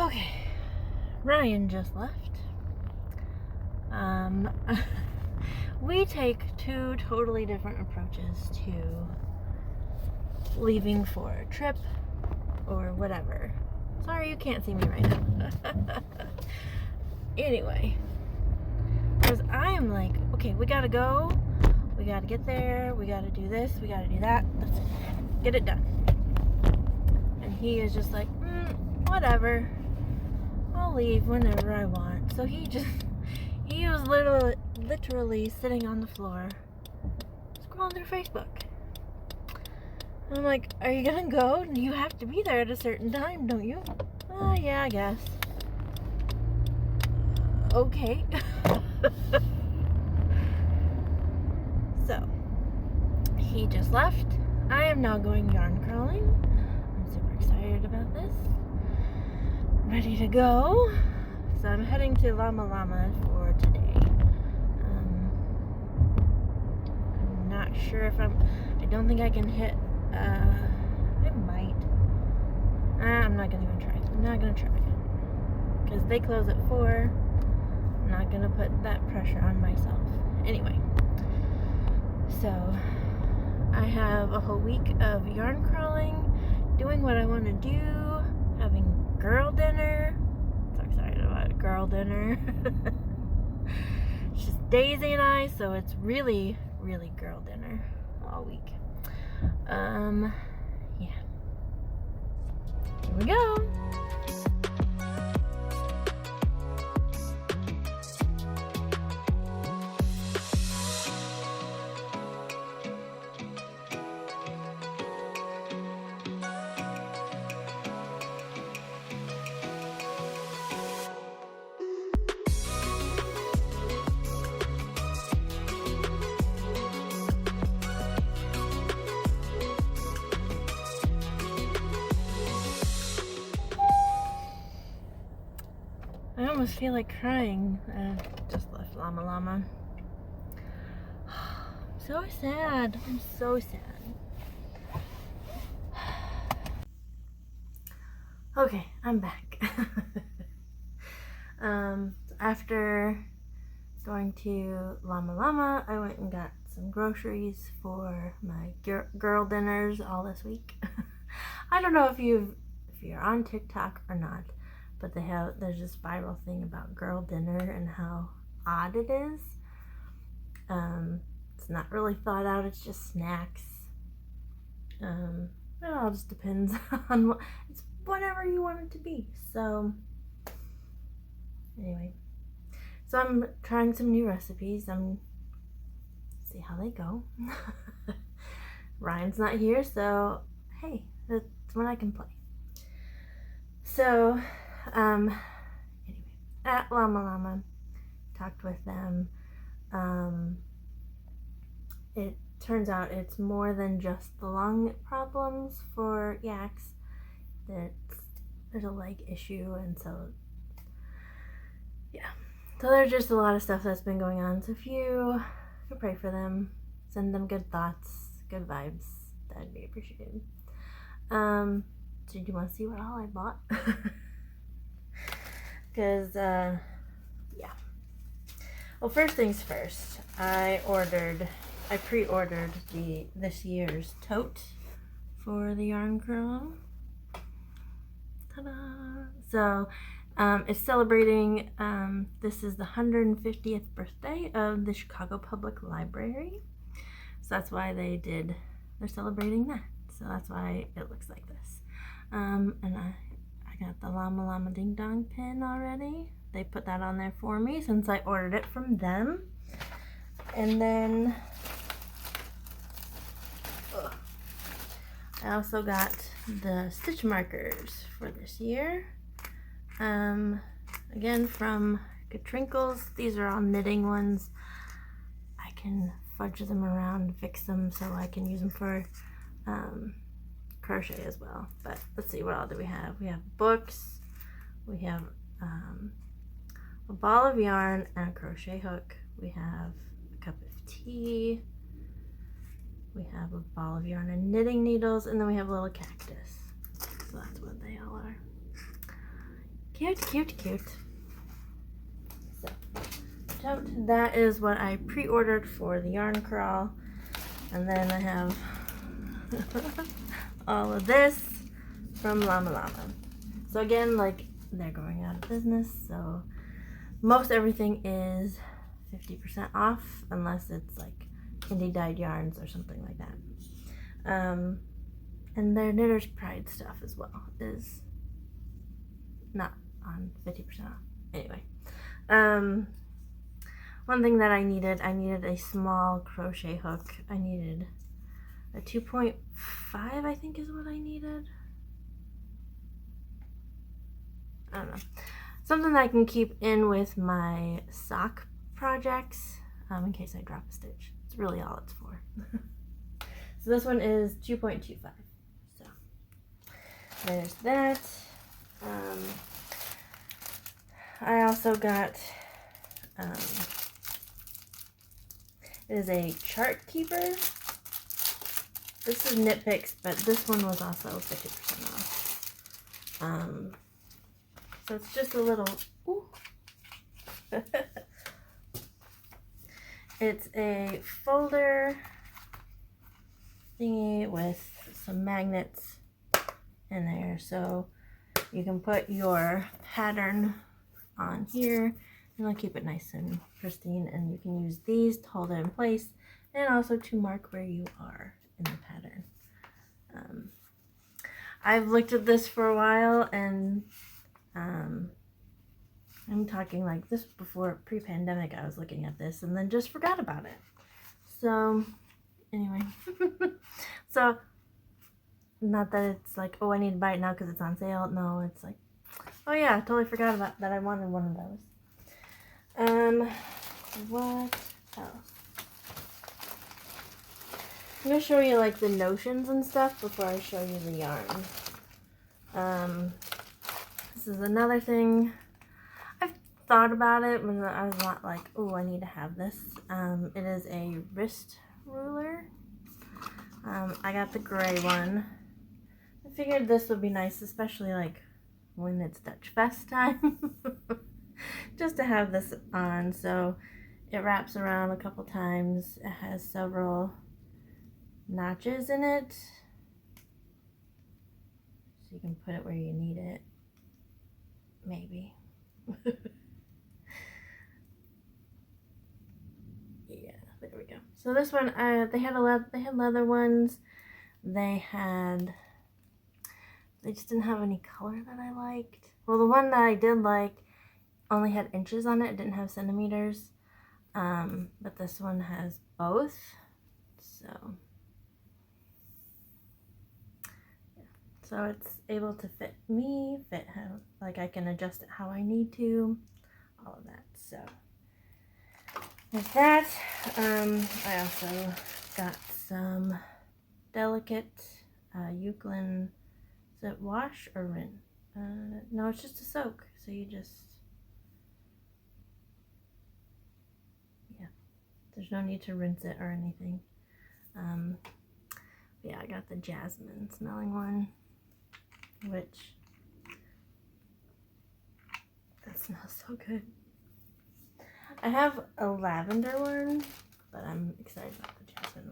Okay, Ryan just left. We take two totally different approaches to leaving for a trip or whatever. Sorry you can't see me right now. Anyway, because I am like, okay, we gotta go, we gotta get there, we gotta do this, we gotta do that, let's get it done. And he is just like, whatever, I'll leave whenever I want. So he was literally sitting on the floor scrolling through Facebook. And I'm like, are you gonna go? You have to be there at a certain time, don't you? Yeah, I guess. Okay. So, he just left. I am now going yarn crawling. I'm super excited about this. Ready to go. So I'm heading to Llama Llama for today. I'm not sure if I don't think I can hit, I might. I'm not gonna even try. I'm not gonna try. Because they close at 4. I'm not gonna put that pressure on myself. Anyway. So, I have a whole week of yarn crawling, doing what I want to do, having girl dinner. So excited about girl dinner. It's just Daisy and I, so it's really, really girl dinner all week. Yeah. Here we go. I almost feel like crying. I just left Llama Llama. I'm so sad. I'm so sad. Okay, I'm back. After going to Llama Llama, I went and got some groceries for my girl dinners all this week. I don't know if you're on TikTok or not, but there's this viral thing about girl dinner and how odd it is. It's not really thought out, it's just snacks. It all just depends on it's whatever you want it to be. So anyway, so I'm trying some new recipes. See how they go. Ryan's not here, so hey, that's when I can play. So anyway, at Llama Llama, talked with them. It turns out it's more than just the lung problems for yaks. There's a leg issue, and so yeah. So there's just a lot of stuff that's been going on. So if you could pray for them, send them good thoughts, good vibes, that'd be appreciated. So do you want to see what all I bought? Because yeah. Well, first things first, I pre-ordered this year's tote for the yarn crawl. Ta-da! So it's celebrating, this is the 150th birthday of the Chicago Public Library. So that's why they're celebrating that. So that's why it looks like this. And I got the Llama Llama Ding Dong pin already. They put that on there for me since I ordered it from them. And then I also got the stitch markers for this year. Again from Good Trinkles. These are all knitting ones. I can fudge them around, fix them so I can use them for crochet as well. But let's see, what all do we have? We have books, we have a ball of yarn and a crochet hook, we have a cup of tea, we have a ball of yarn and knitting needles, and then we have a little cactus. So that's what they all are. Cute, cute, cute. So, tote, that is what I pre-ordered for the yarn crawl. And then I have all of this from Llama Llama. So again, like, they're going out of business, so most everything is 50% off, unless it's like indie dyed yarns or something like that. And their Knitter's Pride stuff as well is not on 50% off. Anyway, one thing that I needed a small crochet hook. I needed a 2.5, I think is what I needed. I don't know. Something that I can keep in with my sock projects in case I drop a stitch. It's really all it's for. So this one is 2.25. So there's that. I also got, it is a chart keeper. This is Knit Picks, but this one was also 50% off. So it's just a little, ooh. It's a folder thingy with some magnets in there, so you can put your pattern on here and it'll keep it nice and pristine, and you can use these to hold it in place and also to mark where you are in the pattern. I've looked at this for a while, and I'm talking like this before pre-pandemic. I was looking at this and then just forgot about it. So anyway, so not that it's like, oh, I need to buy it now because it's on sale. No, it's like, oh yeah, I totally forgot about that. I wanted one of those. What else? I'm gonna show you like the notions and stuff before I show you the yarn. This is another thing. I've thought about it, but I was not like, oh, I need to have this. It is a wrist ruler. I got the gray one. I figured this would be nice, especially like when it's Dutch Fest time. Just to have this on. So it wraps around a couple times. It has several notches in it, so you can put it where you need it, maybe. Yeah, there we go. So this one, they had leather ones. They just didn't have any color that I liked. Well, the one that I did like only had inches on it. It didn't have centimeters. But this one has both. So it's able to fit me, like I can adjust it how I need to, all of that. So there's that. I also got some delicate Eucalyptus. Is it wash or rinse? No, it's just a soak. So you just, yeah, there's no need to rinse it or anything. Yeah, I got the jasmine smelling one, which that smells so good. I have a lavender one, but I'm excited about the jasmine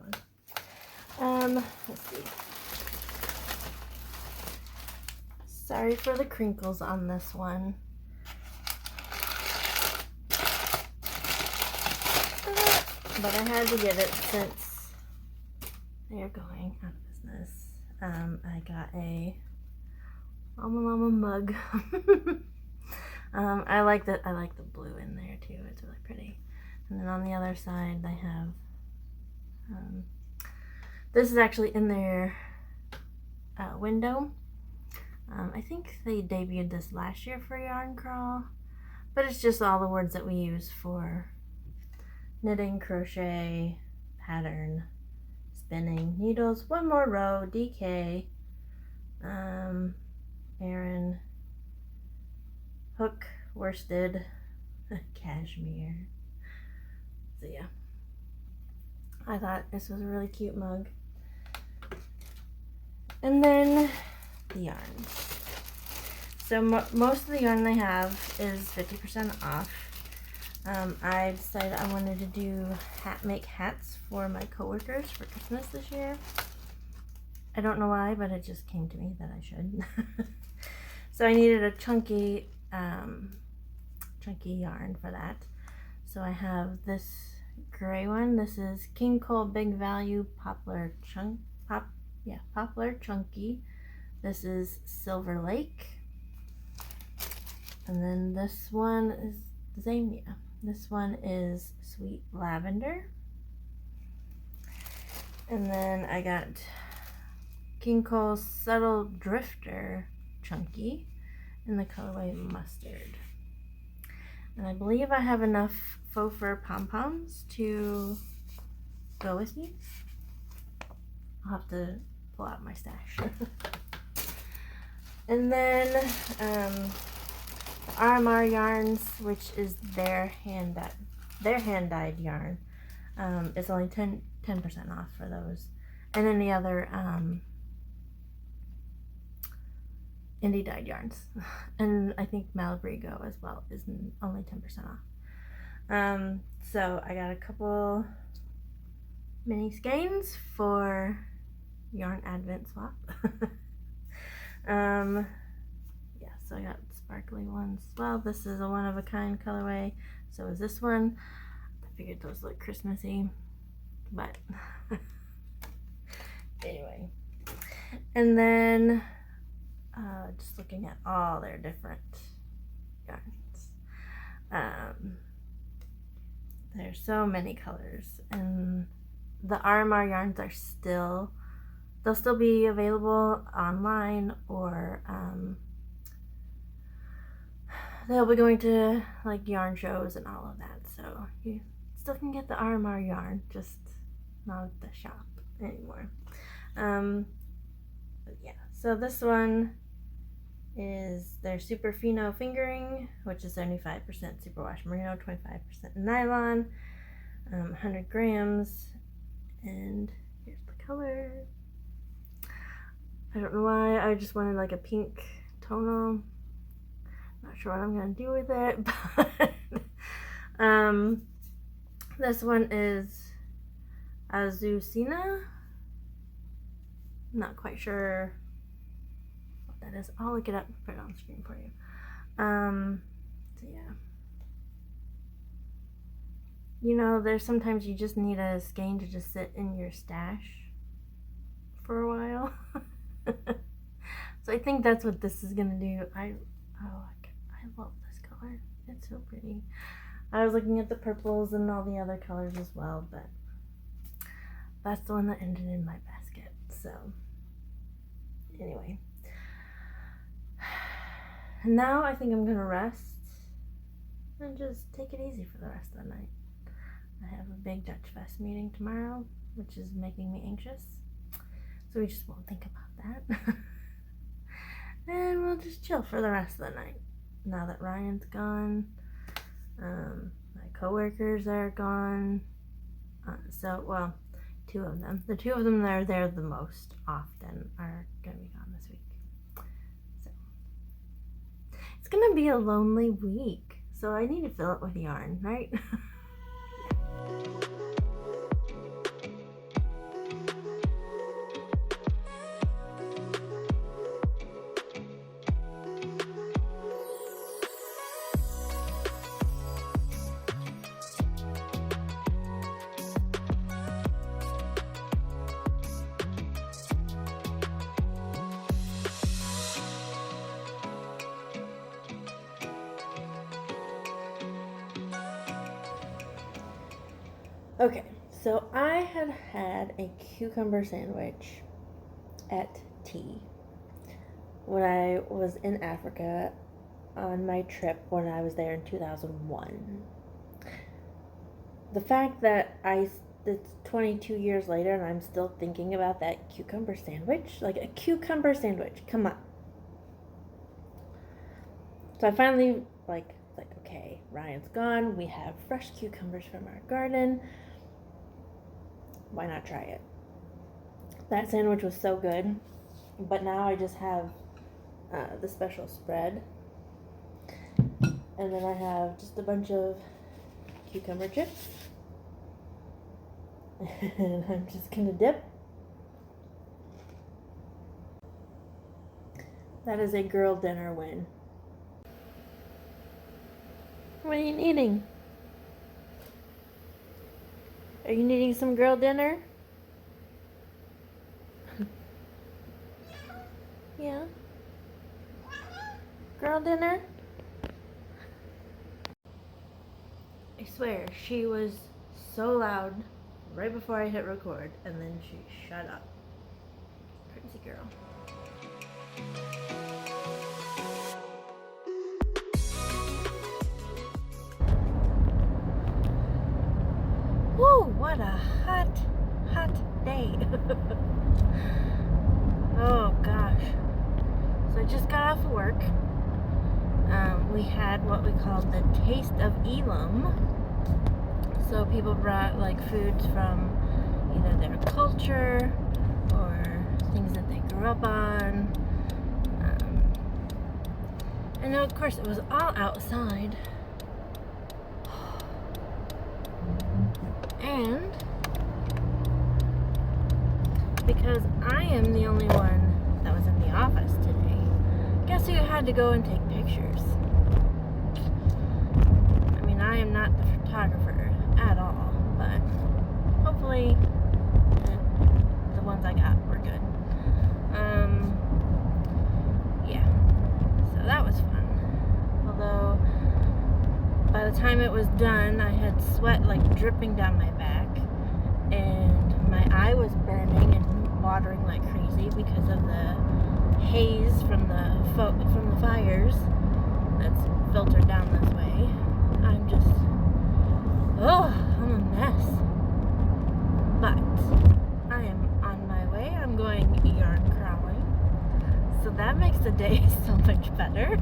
one. Let's see. Sorry for the crinkles on this one. But I had to get it since they're going out of business. I got a Llama Llama mug. I like the blue in there too. It's really pretty. And then on the other side, they have this is actually in their window. I think they debuted this last year for Yarn Crawl, but it's just all the words that we use for knitting, crochet, pattern, spinning, needles, one more row, DK, Aran, hook, worsted, cashmere. So yeah, I thought this was a really cute mug. And then the yarn. So most of the yarn they have is 50% off. I decided I wanted to make hats for my coworkers for Christmas this year. I don't know why, but it just came to me that I should. So I needed a chunky yarn for that. So I have this gray one. This is King Cole Big Value Poplar Chunky. This is Silver Lake. And then this one is the same, yeah. This one is Sweet Lavender. And then I got King Cole Subtle Drifter Chunky in the colorway Mustard. And I believe I have enough faux fur pom-poms to go with these. I'll have to pull out my stash. And then RMR Yarns, which is their hand-dyed yarn, is only 10% off for those. And then the other indie dyed yarns, and I think Malabrigo as well is only 10% off. So I got a couple mini skeins for Yarn Advent Swap. Yeah, so I got sparkly ones as well. This is a one-of-a-kind colorway, so is this one. I figured those look Christmassy, but anyway. And then just looking at all their different yarns. There's so many colors, and the RMR yarns are they'll still be available online, or they'll be going to like yarn shows and all of that, so you still can get the RMR yarn, just not at the shop anymore. But yeah, so this one is their Super Fino Fingering, which is 75% superwash merino, 25% nylon, 100 grams, and here's the color. I don't know why, I just wanted like a pink tonal. Not sure what I'm gonna do with it, but this one is Azucena. Not quite sure what that is. I'll look it up and put it on the screen for you. So yeah. You know, there's sometimes you just need a skein to just sit in your stash for a while. So I think that's what this is gonna do. I love this color. It's so pretty. I was looking at the purples and all the other colors as well, but that's the one that ended in my basket. So anyway, now I think I'm gonna rest and just take it easy for the rest of the night. I have a big Dutch Fest meeting tomorrow, which is making me anxious, so we just won't think about that. And we'll just chill for the rest of the night now that Ryan's gone. My coworkers are gone, well, two of them. The two of them that are there the most often are gonna be gone this week. So it's gonna be a lonely week, so I need to fill it with yarn, right? Okay, so I had a cucumber sandwich at tea when I was in Africa on my trip when I was there in 2001. The fact that it's 22 years later and I'm still thinking about that cucumber sandwich, like a cucumber sandwich, come on. So I finally like, okay, Ryan's gone, we have fresh cucumbers from our garden. Why not try it? That sandwich was so good, but now I just have the special spread. And then I have just a bunch of cucumber chips. And I'm just gonna dip. That is a girl dinner win. What are you eating? Are you needing some girl dinner? Yeah? Girl dinner? I swear, she was so loud right before I hit record, and then she shut up. Crazy girl. Woo, what a hot day. Oh gosh. So I just got off work. We had what we called the Taste of Elam. So people brought like foods from either their culture or things that they grew up on. And of course it was all outside. And because I am the only one that was in the office today, guess who had to go and take pictures? I mean, I am not the photographer at all, but hopefully the ones I got were good. Yeah, so that was fun. Although by the time it was done, I had sweat like dripping down my back, and my eye was burning and watering like crazy because of the haze from the fires that's filtered down this way. I'm a mess. But I am on my way. I'm going yarn crawling, so that makes the day so much better.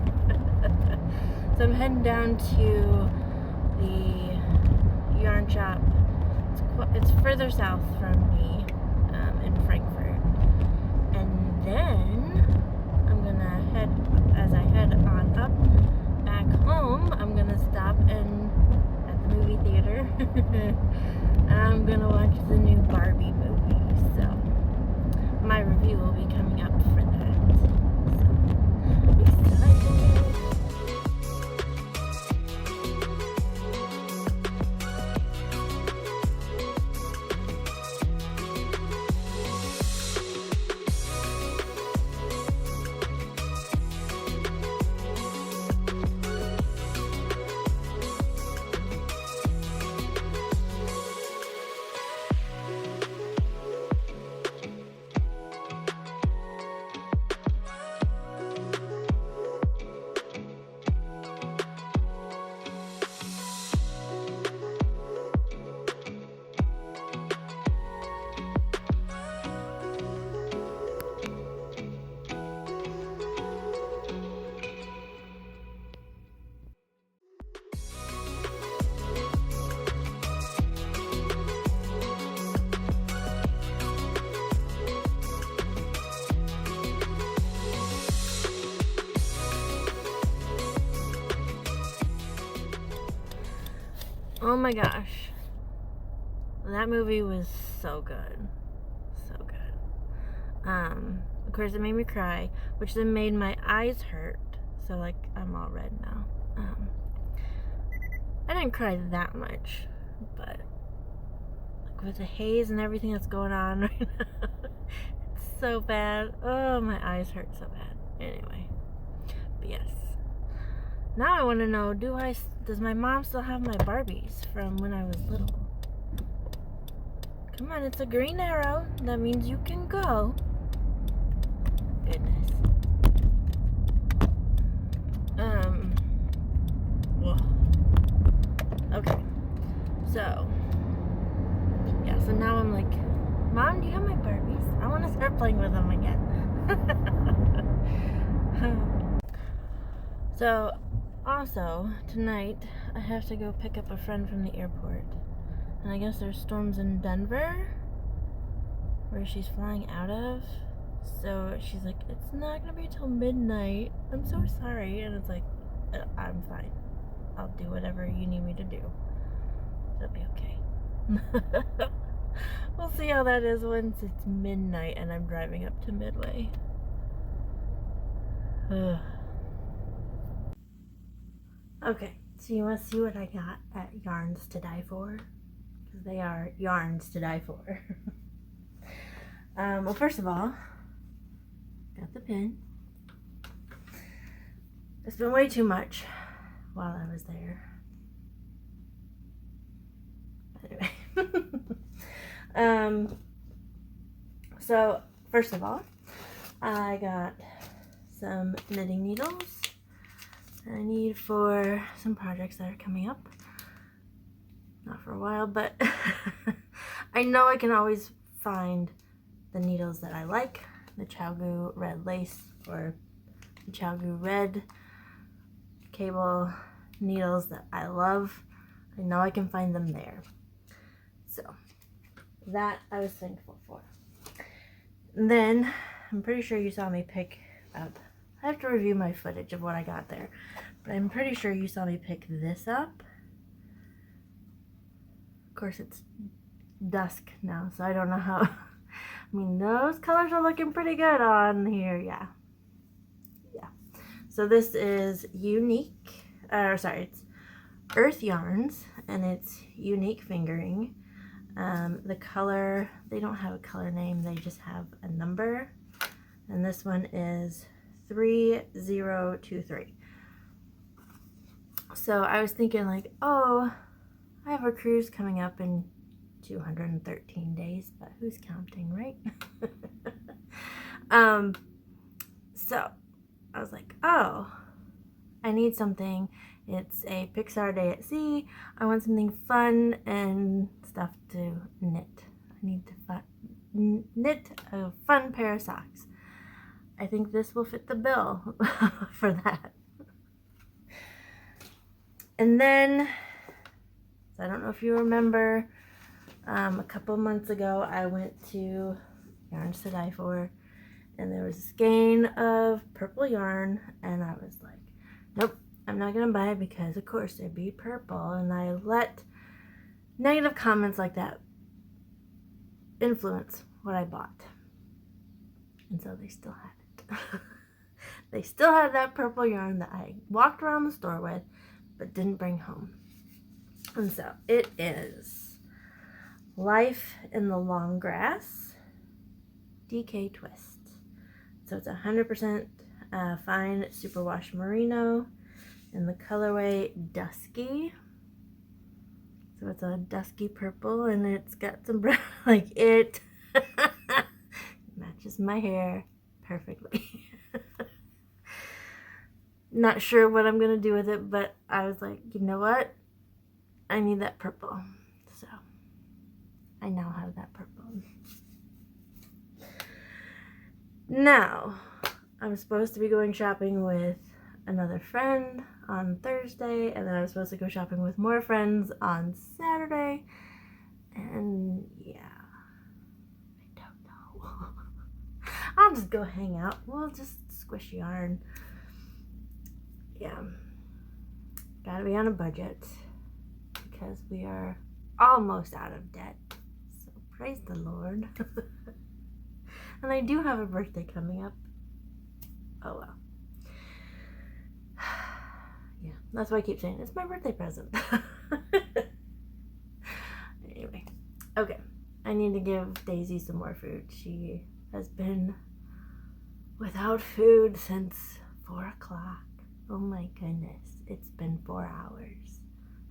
So I'm heading down to the yarn shop. It's further south from me, in Frankfurt. And then I'm gonna as I head on up back home, I'm gonna stop at the movie theater. I'm gonna watch the new Barbie movie. So my review will be coming up for that. So I'm excited. Oh my gosh. That movie was so good. So good. Of course it made me cry, which then made my eyes hurt. So like I'm all red now. I didn't cry that much, but like with the haze and everything that's going on right now, it's so bad. Oh, my eyes hurt so bad. Anyway, but yes. Now I want to know, does my mom still have my Barbies from when I was little? Come on, it's a green arrow. That means you can go. Goodness. Whoa. Okay. So, yeah, so now I'm like, Mom, do you have my Barbies? I want to start playing with them again. So, also, tonight, I have to go pick up a friend from the airport. And I guess there's storms in Denver, where she's flying out of. So she's like it's not gonna be till midnight. I'm so sorry. And it's like, I'm fine. I'll do whatever you need me to do. It'll be okay. We'll see how that is once it's midnight and I'm driving up to Midway. Okay, so you want to see what I got at Yarns to Die For? Because they are yarns to die for. Well, first of all, got the pin. I spent way too much while I was there. Anyway. So, first of all, I got some knitting needles that I need for some projects that are coming up. Not for a while, but I know I can always find the needles that I like. The ChiaoGoo red lace or the ChiaoGoo red cable needles that I love. I know I can find them there. So that I was thankful for. And then I'm pretty sure you saw me pick up, I have to review my footage of what I got there, but I'm pretty sure you saw me pick this up. Of course it's dusk now, so I don't know how, I mean those colors are looking pretty good on here, yeah. So this is it's Earth Yarns, and it's Unique Fingering. The color, they don't have a color name, they just have a number. And this one is 3023. So I was thinking like, oh, I have a cruise coming up in 213 days, but who's counting, right? So I was like, oh, I need something. It's a Pixar day at sea. I want something fun and stuff to knit. I need to knit a fun pair of socks. I think this will fit the bill for that. And then, so I don't know if you remember, a couple months ago I went to Yarns to Die For, and there was a skein of purple yarn, and I was like, nope, I'm not gonna buy it because of course it'd be purple. And I let negative comments like that influence what I bought, and so they still had it. They still had that purple yarn that I walked around the store with but didn't bring home. And so it is Life in the Long Grass DK Twist. So it's 100% fine superwash merino in the colorway Dusky. So it's a dusky purple, and it's got some brown, like it matches my hair perfectly. Not sure what I'm gonna do with it, but I was like, you know what? I need that purple. So I now have that purple. Now, I'm supposed to be going shopping with another friend on Thursday, and then I'm supposed to go shopping with more friends on Saturday. And yeah, I don't know. I'll just go hang out. We'll just squish yarn. Yeah, gotta be on a budget because we are almost out of debt. So praise the Lord. And I do have a birthday coming up. Oh well. Yeah, that's why I keep saying it's my birthday present. Anyway, okay. I need to give Daisy some more food. She has been without food since 4 o'clock. Oh my goodness, it's been 4 hours.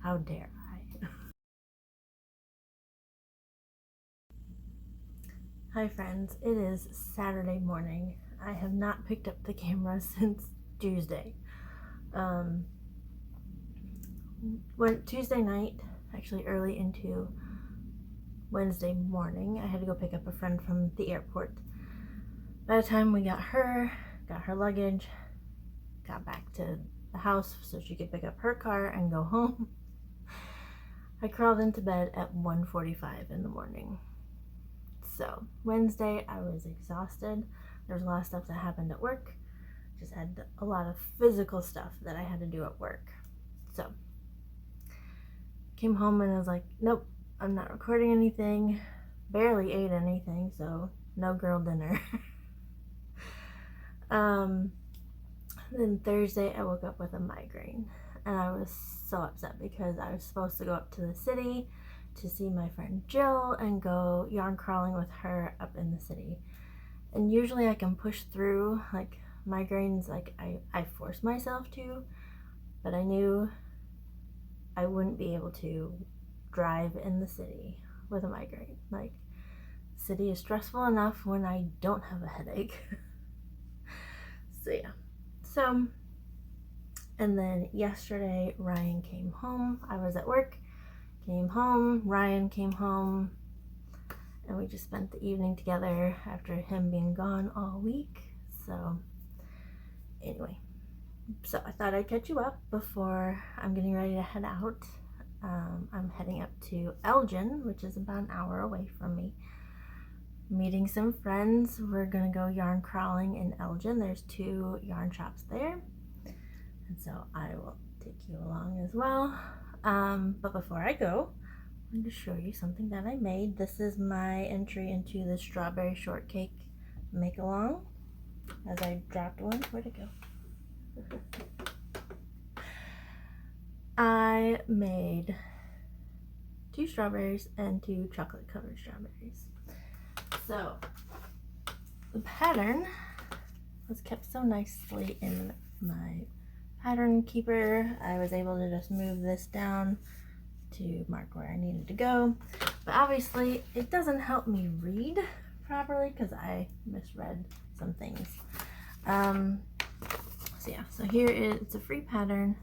How dare I? Hi friends, it is Saturday morning. I have not picked up the camera since Tuesday. Went Tuesday night, actually early into Wednesday morning. I had to go pick up a friend from the airport. By the time we got her luggage, got back to the house so she could pick up her car and go home, I crawled into bed at 1:45 in the morning. So Wednesday I was exhausted. There's a lot of stuff that happened at work. Just had a lot of physical stuff that I had to do at work. So came home and I was like, nope, I'm not recording anything. Barely ate anything, so no girl dinner. Then Thursday I woke up with a migraine, and I was so upset because I was supposed to go up to the city to see my friend Jill and go yarn crawling with her up in the city. And usually I can push through like migraines, like I force myself to, but I knew I wouldn't be able to drive in the city with a migraine. Like, city is stressful enough when I don't have a headache. So yeah. So, and then yesterday Ryan came home. I was at work, came home, Ryan came home, and we just spent the evening together after him being gone all week. So anyway, so I thought I'd catch you up before I'm getting ready to head out. I'm heading up to Elgin, which is about an hour away from me. Meeting some friends. We're gonna go yarn crawling in Elgin. There's 2 yarn shops there, and so I will take you along as well. But before I go, I'm going to show you something that I made. This is my entry into the strawberry shortcake make along. As I dropped one, where'd it go? I made 2 strawberries and 2 chocolate covered strawberries. So the pattern was kept so nicely in my pattern keeper. I was able to just move this down to mark where I needed to go. But obviously it doesn't help me read properly because I misread some things. So yeah, so here it's a free pattern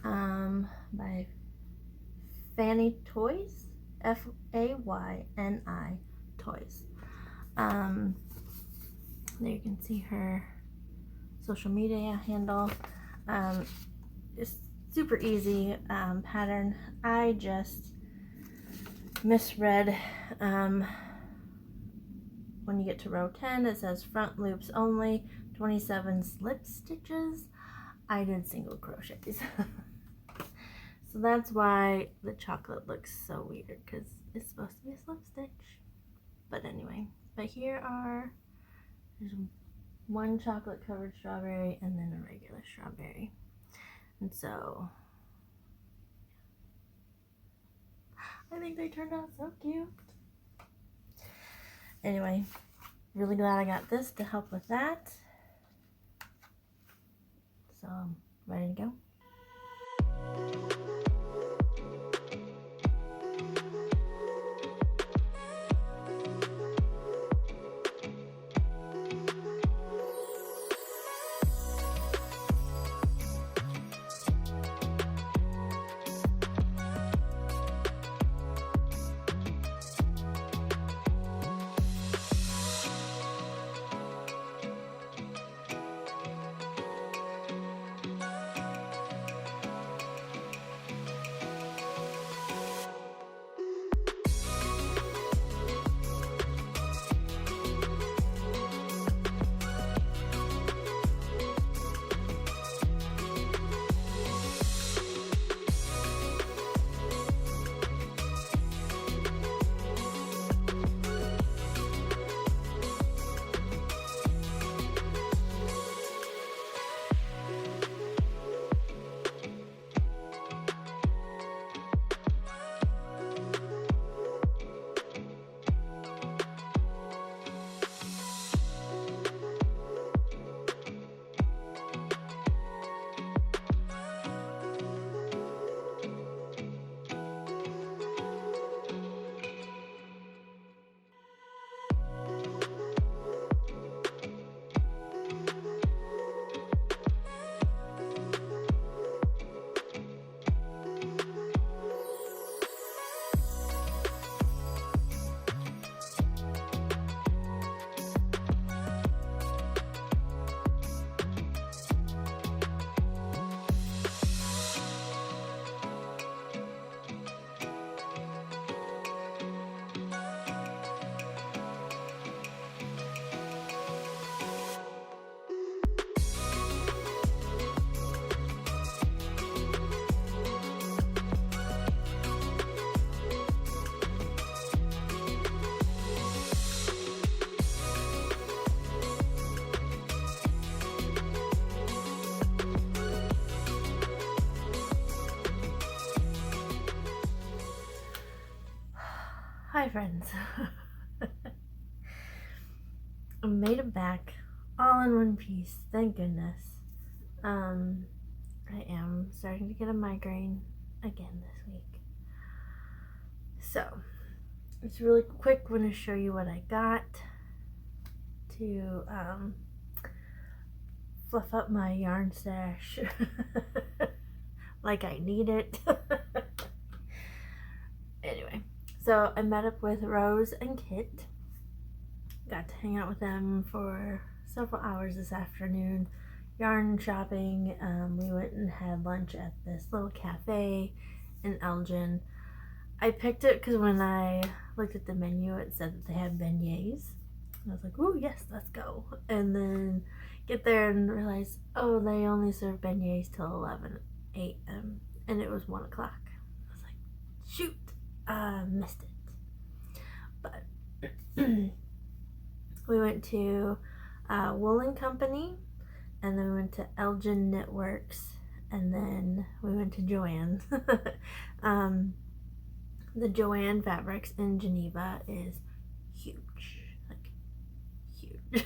by Fanny Toys, F-A-Y-N-I Toys. There you can see her social media handle. It's super easy pattern. I just misread when you get to row 10 it says front loops only, 27 slip stitches. I did single crochets. So that's why the chocolate looks so weird, because it's supposed to be a slip stitch. But anyway, but there's 1 chocolate covered strawberry and then a regular strawberry. And so I think they turned out so cute. Anyway, really glad I got this to help with that. So I'm ready to go. hi friends. I made it back all in one piece, thank goodness. I am starting to get a migraine again this week. So, it's really quick. I'm going to show you what I got to fluff up my yarn stash like I need it. Anyway, so I met up with Rose and Kit. Got to hang out with them for several hours this afternoon, yarn shopping. We went and had lunch at this little cafe in Elgin. I picked it because when I looked at the menu, it said that they had beignets. I was like, "Ooh, yes, let's go." And then get there and realize, oh, they only serve beignets till 11 a.m. and it was 1 o'clock. I was like, shoot, missed it. But we went to Wool & Company, and then we went to Elgin Knitworks, and then we went to Joann. The Joann Fabrics in Geneva is huge, like huge.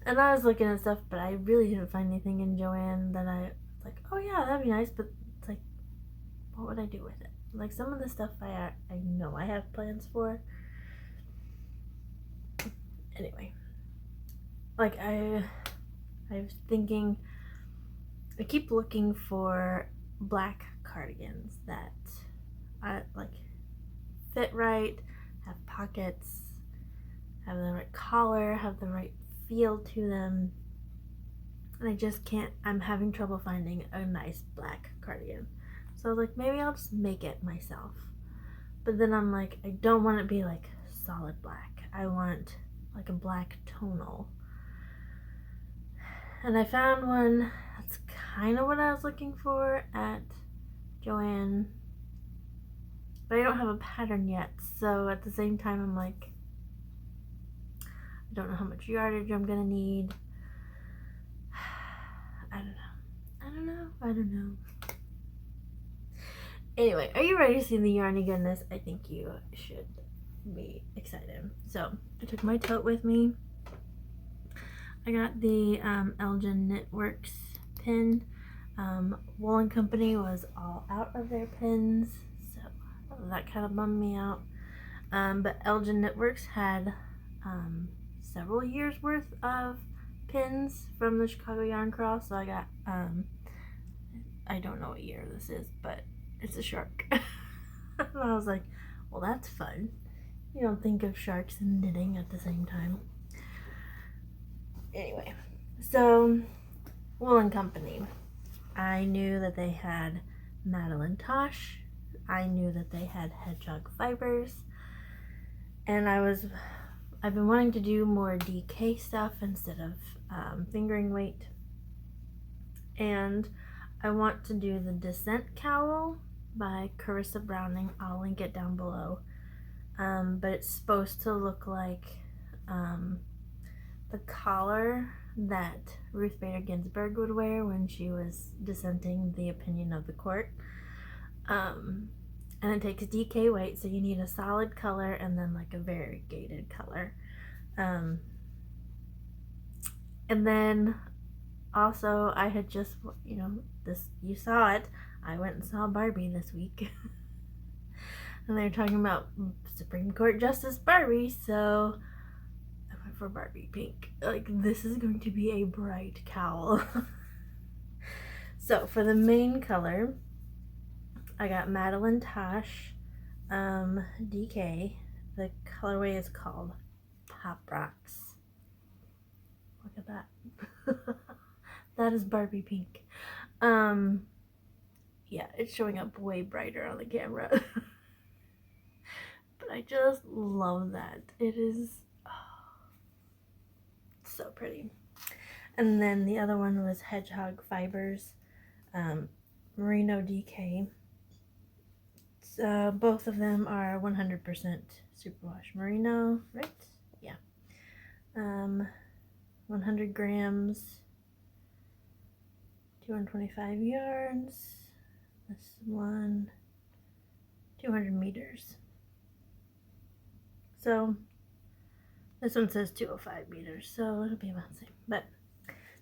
And I was looking at stuff, but I really didn't find anything in Joann that I was like, oh yeah, that'd be nice, but it's like, what would I do with it? Like, some of the stuff I know I have plans for. Anyway, like I was thinking, I keep looking for black cardigans that I like fit right, have pockets, have the right collar, have the right feel to them, and I just can't. I'm having trouble finding a nice black cardigan. So I was like, maybe I'll just make it myself. But then I'm like, I don't want it to be like solid black. I want like a black tonal. And I found one that's kind of what I was looking for at Joann, but I don't have a pattern yet. So at the same time, I'm like, I don't know how much yardage I'm gonna need. I don't know. Anyway, are you ready to see the yarny goodness? I think you should be excited. So I took my tote with me. I got the Elgin Knitworks pin. Wool & Company was all out of their pins, so that kind of bummed me out. But Elgin Knitworks had several years worth of pins from the Chicago Yarn Crawl, so I got I don't know what year this is, but it's a shark. And I was like, well, that's fun. You don't think of sharks and knitting at the same time. Anyway, so Wool & Company. I knew that they had Madeline Tosh. I knew that they had Hedgehog Fibers. And I've been wanting to do more DK stuff instead of fingering weight. And I want to do the Descent Cowl by Carissa Browning. I'll link it down below. But it's supposed to look like the collar that Ruth Bader Ginsburg would wear when she was dissenting the opinion of the court. And it takes DK weight, so you need a solid color and then like a variegated color. And then also I had just, you saw it, I went and saw Barbie this week. And they were talking about Supreme Court Justice Barbie, so I went for Barbie pink. Like, this is going to be a bright cowl. So for the main color, I got Madeline Tosh DK. The colorway is called Pop Rocks. Look at that. That is Barbie pink. Yeah, it's showing up way brighter on the camera. But I just love that. It is so pretty. And then the other one was Hedgehog Fibers, Merino DK. Both of them are 100% superwash merino, right? Yeah. 100 grams, 225 yards. This one, 200 meters. So this one says 205 meters, so it'll be about the same. But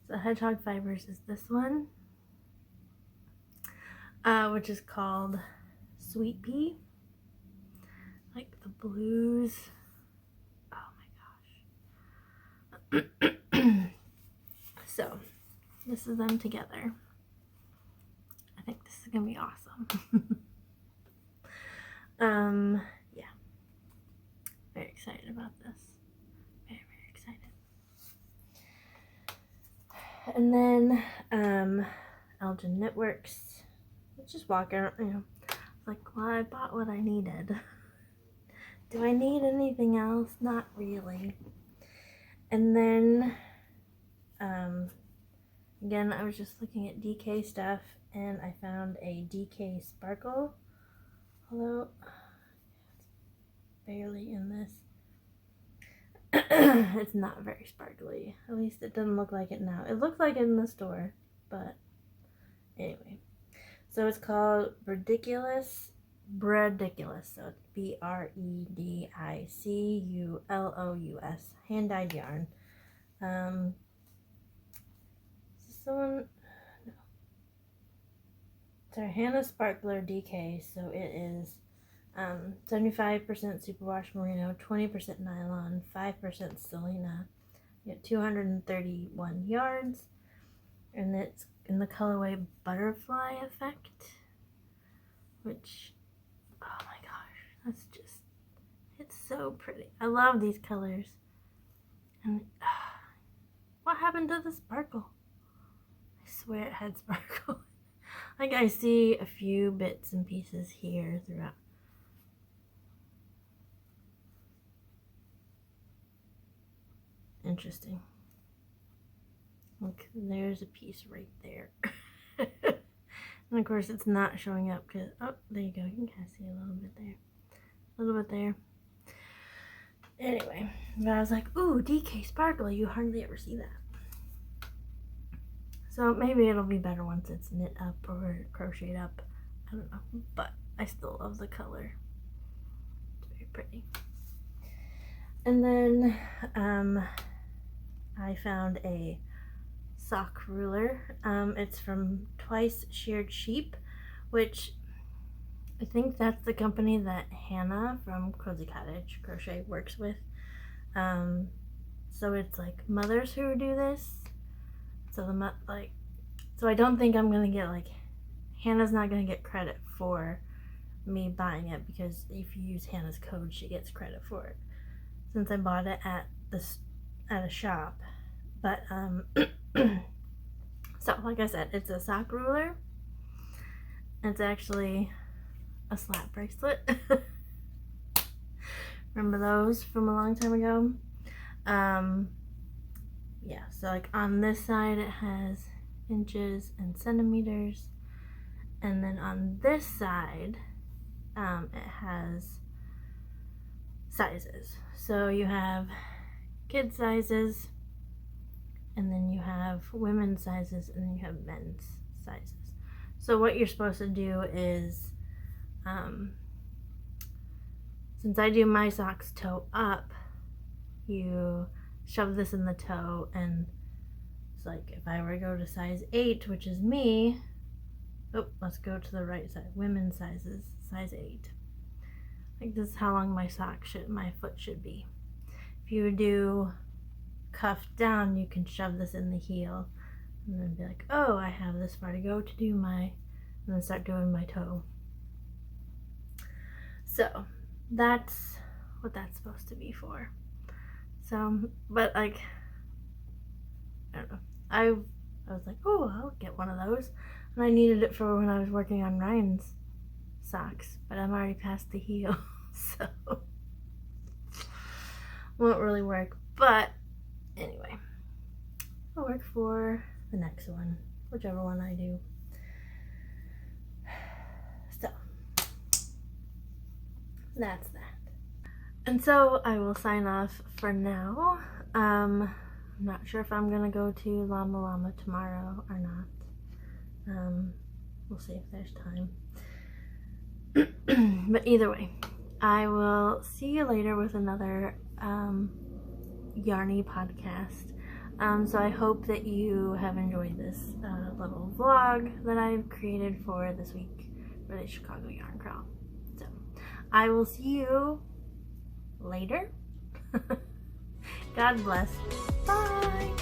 the Hedgehog Fibers is this one, which is called Sweet Pea. Like the blues. Oh my gosh. So this is them together. I think this is gonna be awesome. Yeah. Very excited about this. Very, very excited. And then Elgin Knitworks. Just walking around, you know. Like, well, I bought what I needed. Do I need anything else? Not really. And then again, I was just looking at DK stuff, and I found a DK Sparkle. Although it's barely in this. It's not very sparkly. At least it doesn't look like it now. It looked like it in the store, but anyway. So it's called Brediculous. So it's Brediculous. Hand-dyed yarn. Someone, no. It's our Hannah Sparkler DK. So it is 75% superwash merino, 20% nylon, 5% stellina. You get 231 yards, and it's in the colorway Butterfly Effect, which, oh my gosh, that's just, it's so pretty. I love these colors. And what happened to the sparkle? I swear it had sparkle. Like, I see a few bits and pieces here throughout. Interesting. Look, there's a piece right there. And of course it's not showing up because, oh, there you go. You can kind of see a little bit there. A little bit there. Anyway, but I was like, ooh, DK Sparkle. You hardly ever see that. So maybe it'll be better once it's knit up or crocheted up. I don't know. But I still love the color. It's very pretty. And then I found a sock ruler. It's from Twice Sheared Sheep, which I think that's the company that Hannah from Cozy Cottage Crochet works with. So it's like mothers who do this. So so I don't think I'm gonna get, like, Hannah's not gonna get credit for me buying it, because if you use Hannah's code, she gets credit for it, since I bought it at a shop. But so like I said, it's a sock ruler. It's actually a slap bracelet. Remember those from a long time ago? Yeah, so like on this side it has inches and centimeters, and then on this side it has sizes. So you have kid sizes, and then you have women's sizes, and then you have men's sizes. So what you're supposed to do is, since I do my socks toe up, you shove this in the toe, and it's like, if I were to go to size 8, which is me, oh, let's go to the right side, women's sizes, size 8. Like, this is how long my foot should be. If you do cuff down, you can shove this in the heel and then be like, oh, I have this far to go to do and then start doing my toe. So that's what that's supposed to be for. So, but like, I don't know, I was like, oh, I'll get one of those, and I needed it for when I was working on Ryan's socks, but I'm already past the heel, so won't really work. But anyway, it'll work for the next one, whichever one I do. So that's that. And so I will sign off for now. I'm not sure if I'm gonna go to Llama Llama tomorrow or not. We'll see if there's time. But either way, I will see you later with another Yarny podcast. So I hope that you have enjoyed this little vlog that I've created for this week for the Chicago Yarn Crawl. So I will see you later. God bless. Bye.